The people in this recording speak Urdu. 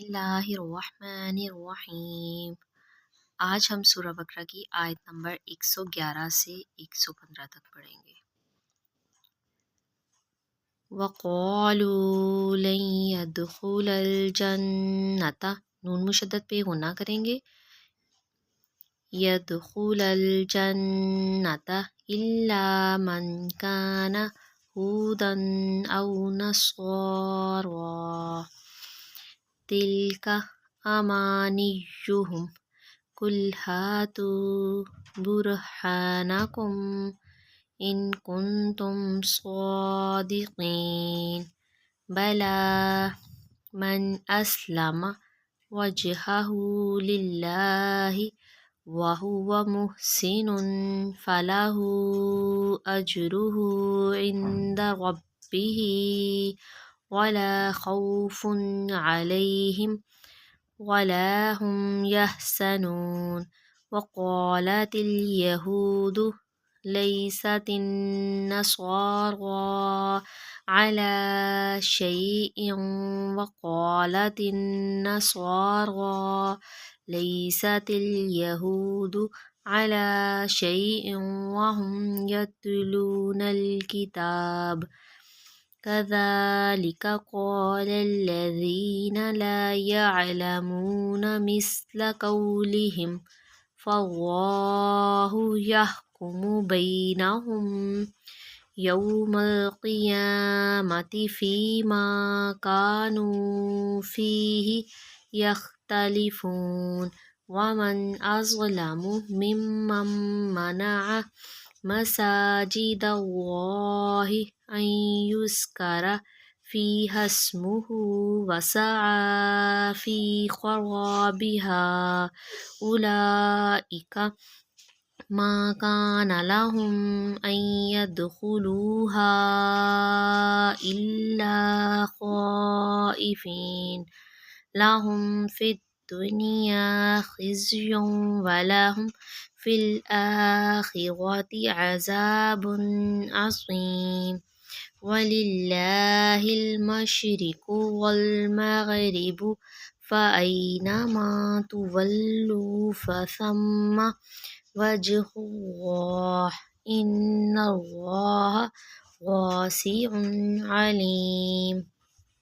اللہ الرحمن الرحیم۔ آج ہم سورہ بقرہ کی آیت نمبر 111 سے 115 تک پڑھیں گے۔ وَقَالُوا لَن يَدْخُلَ الْجَنَّةَ، نون مشدد پہ غنہ کریں گے، يَدْخُلَ الْجَنَّةَ إِلَّا مَنْ كَانَ هُودًا أَوْ نَصَارَىٰ تِلْكَ أَمَانِيُّهُمْ قُلْ هَاتُوا بُرْهَانَكُمْ إِن كُنتُمْ صَادِقِينَ بَلَىٰ مَنْ أَسْلَمَ وَجْهَهُ لِلَّهِ وَهُوَ مُحْسِنٌ فَلَهُ أَجْرُهُ عِندَ رَبِّهِ وَلَا خَوْفٌ عَلَيْهِمْ وَلَا هُمْ يَحْزَنُونَ وَقَالَتِ الْيَهُودُ لَيْسَتِ النَّصَارَىٰ عَلَىٰ شَيْءٍ وَقَالَتِ النَّصَارَىٰ لَيْسَتِ الْيَهُودُ عَلَىٰ شَيْءٍ وَهُمْ يَتْلُونَ الْكِتَابَ كَذَلِكَ قَالَ الَّذِينَ لَا يَعْلَمُونَ مِثْلَ قَوْلِهِمْ فَاللَّهُ يَحْكُمُ بَيْنَهُمْ يَوْمَ الْقِيَامَةِ فِيمَا كَانُوا فِيهِ يَخْتَلِفُونَ وَمَنْ أَظْلَمُ مِمَّنْ مَنَعَ مَسَاجِدَ اللَّهِ أَنْ يُذْكَرَ فِيهَا اسْمُهُ وَسَعَىٰ فِي خَرَابِهَا أُولَئِكَ مَا كَانَ لَهُمْ أَنْ يَدْخُلُوهَا إِلَّا خَائِفِينَ لَهُمْ فِي الدُّنْيَا خِزْيٌ وَلَهُمْ فِي الْآخِرَةِ عَذَابٌ عَظِيمٌ وَلِلَّهِ الْمَشْرِقُ وَالْمَغْرِبُ فَأَيْنَمَا تُوَلُّوا فَثَمَّ وَجْهُ اللَّهِ إِنَّ اللَّهَ وَاسِعٌ عَلِيمٌ۔